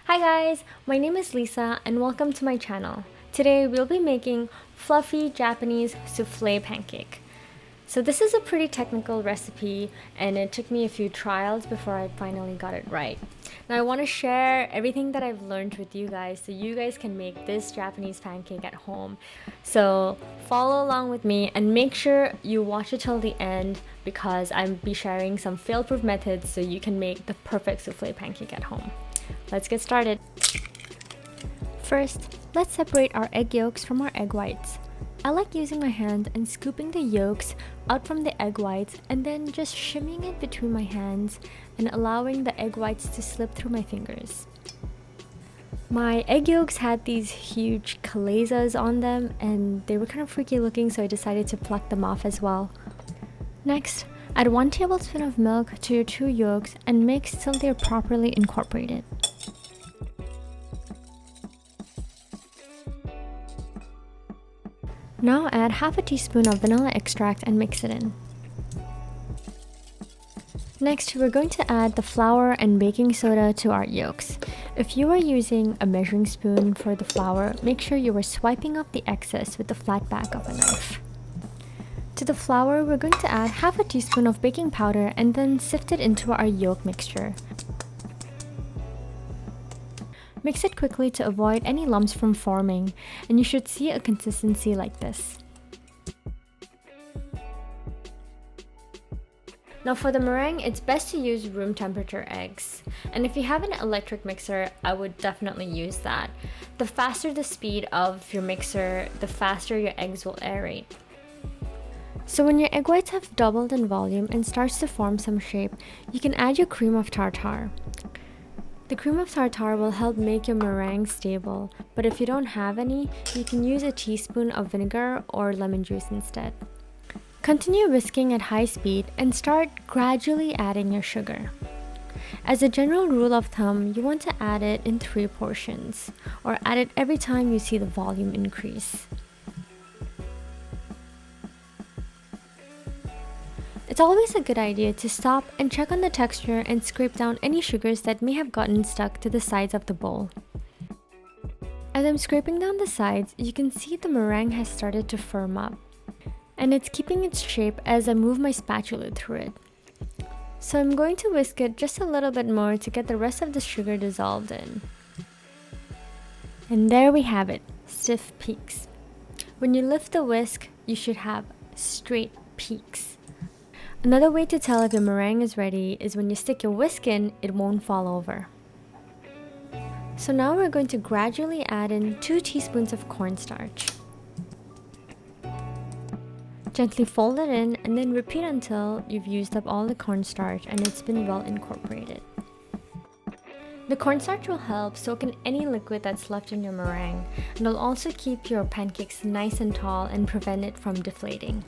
Hi guys, my name is Lisa and welcome to my channel. Today we'll be making fluffy Japanese souffle pancake. So this is a pretty technical recipe and it took me a few trials before I finally got it right. Now I want to share everything that I've learned with you guys so you guys can make this Japanese pancake at home. So follow along with me and make sure you watch it till the end because I'll be sharing some fail-proof methods so you can make the perfect souffle pancake at home. Let's get started. First, let's separate our egg yolks from our egg whites. I like using my hand and scooping the yolks out from the egg whites and then just shimmying it between my hands and allowing the egg whites to slip through my fingers. My egg yolks had these huge calezas on them and they were kind of freaky looking, so I decided to pluck them off as well. Next, add 1 tablespoon of milk to your 2 yolks and mix till they're properly incorporated. Now add half a teaspoon of vanilla extract and mix it in. Next, we're going to add the flour and baking soda to our yolks. If you are using a measuring spoon for the flour, make sure you are swiping up the excess with the flat back of a knife. To the flour, we're going to add half a teaspoon of baking powder and then sift it into our yolk mixture. Mix it quickly to avoid any lumps from forming, and you should see a consistency like this. Now for the meringue, it's best to use room temperature eggs. And if you have an electric mixer, I would definitely use that. The faster the speed of your mixer, the faster your eggs will aerate. So when your egg whites have doubled in volume and starts to form some shape, you can add your cream of tartar. The cream of tartar will help make your meringue stable, but if you don't have any, you can use a teaspoon of vinegar or lemon juice instead. Continue whisking at high speed and start gradually adding your sugar. As a general rule of thumb, you want to add it in 3 portions, or add it every time you see the volume increase. It's always a good idea to stop and check on the texture and scrape down any sugars that may have gotten stuck to the sides of the bowl. As I'm scraping down the sides, you can see the meringue has started to firm up, and it's keeping its shape as I move my spatula through it. So I'm going to whisk it just a little bit more to get the rest of the sugar dissolved in. And there we have it, stiff peaks. When you lift the whisk, you should have straight peaks. Another way to tell if your meringue is ready is when you stick your whisk in, it won't fall over. So now we're going to gradually add in 2 teaspoons of cornstarch. Gently fold it in and then repeat until you've used up all the cornstarch and it's been well incorporated. The cornstarch will help soak in any liquid that's left in your meringue, and it'll also keep your pancakes nice and tall and prevent it from deflating.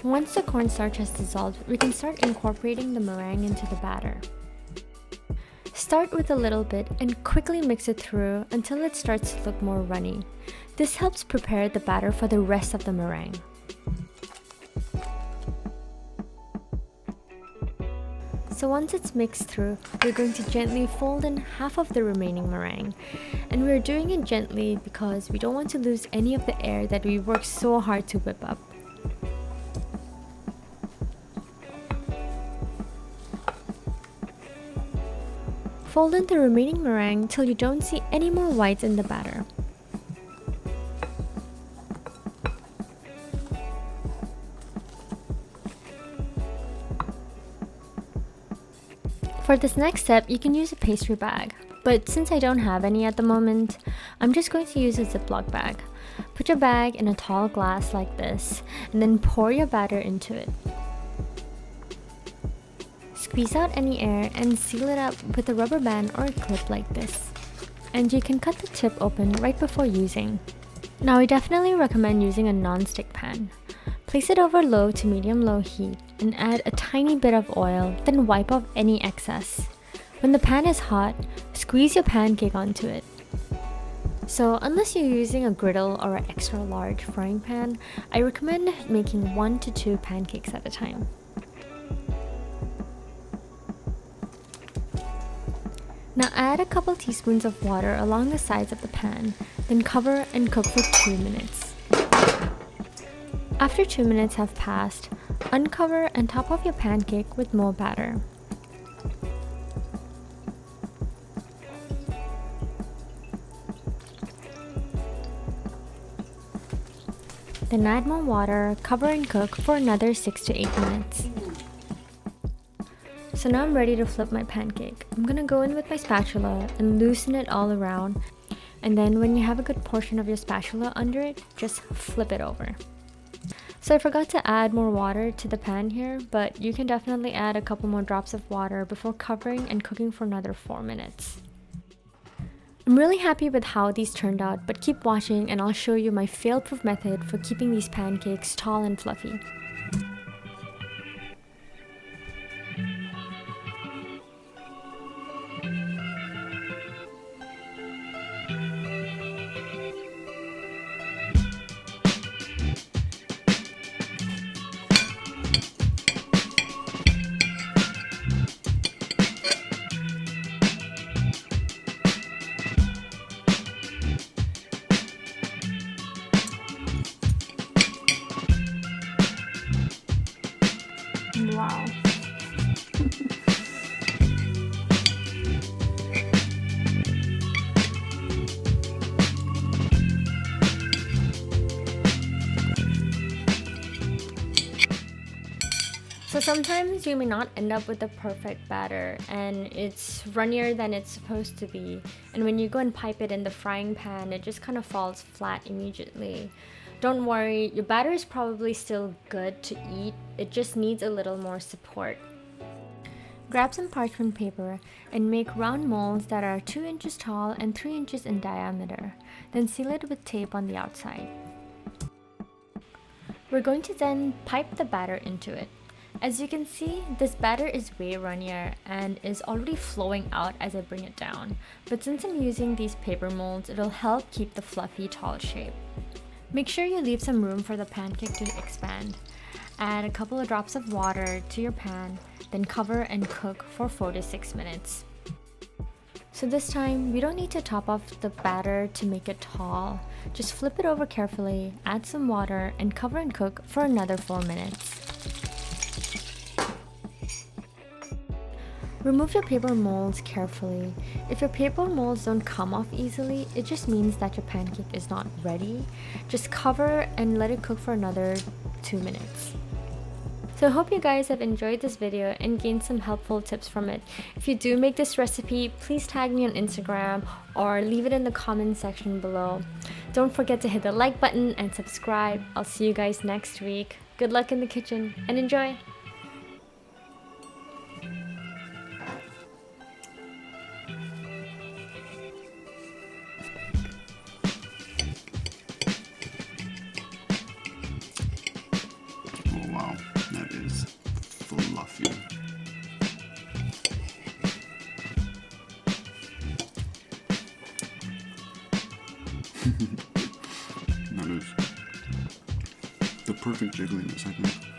Once the cornstarch has dissolved, we can start incorporating the meringue into the batter. Start with a little bit and quickly mix it through until it starts to look more runny. This helps prepare the batter for the rest of the meringue. So once it's mixed through, we're going to gently fold in half of the remaining meringue. And we're doing it gently because we don't want to lose any of the air that we worked so hard to whip up. Fold in the remaining meringue till you don't see any more whites in the batter. For this next step, you can use a pastry bag, but since I don't have any at the moment, I'm just going to use a Ziploc bag. Put your bag in a tall glass like this, and then pour your batter into it. Squeeze out any air and seal it up with a rubber band or a clip like this. And you can cut the tip open right before using. Now I definitely recommend using a non-stick pan. Place it over low to medium-low heat and add a tiny bit of oil, then wipe off any excess. When the pan is hot, squeeze your pancake onto it. So unless you're using a griddle or an extra large frying pan, I recommend making 1 to 2 pancakes at a time. Now add a couple teaspoons of water along the sides of the pan, then cover and cook for 2 minutes. After 2 minutes have passed, uncover and top off your pancake with more batter. Then add more water, cover and cook for another 6 to 8 minutes. So now I'm ready to flip my pancake. I'm gonna go in with my spatula and loosen it all around. And then when you have a good portion of your spatula under it, just flip it over. So I forgot to add more water to the pan here, but you can definitely add a couple more drops of water before covering and cooking for another 4 minutes. I'm really happy with how these turned out, but keep watching and I'll show you my fail-proof method for keeping these pancakes tall and fluffy. Wow. So sometimes you may not end up with the perfect batter and it's runnier than it's supposed to be. And when you go and pipe it in the frying pan, it just kind of falls flat immediately. Don't worry, your batter is probably still good to eat. It just needs a little more support. Grab some parchment paper and make round molds that are 2 inches tall and 3 inches in diameter. Then seal it with tape on the outside. We're going to then pipe the batter into it. As you can see, this batter is way runnier and is already flowing out as I bring it down. But since I'm using these paper molds, it'll help keep the fluffy tall shape. Make sure you leave some room for the pancake to expand. Add a couple of drops of water to your pan, then cover and cook for 4 to 6 minutes. So this time, we don't need to top off the batter to make it tall. Just flip it over carefully, add some water, and cover and cook for another 4 minutes. Remove your paper molds carefully. If your paper molds don't come off easily, it just means that your pancake is not ready. Just cover and let it cook for another 2 minutes. So I hope you guys have enjoyed this video and gained some helpful tips from it. If you do make this recipe, please tag me on Instagram or leave it in the comment section below. Don't forget to hit the like button and subscribe. I'll see you guys next week. Good luck in the kitchen and enjoy! Oh wow, that is fluffy. That is the perfect jiggliness, I think.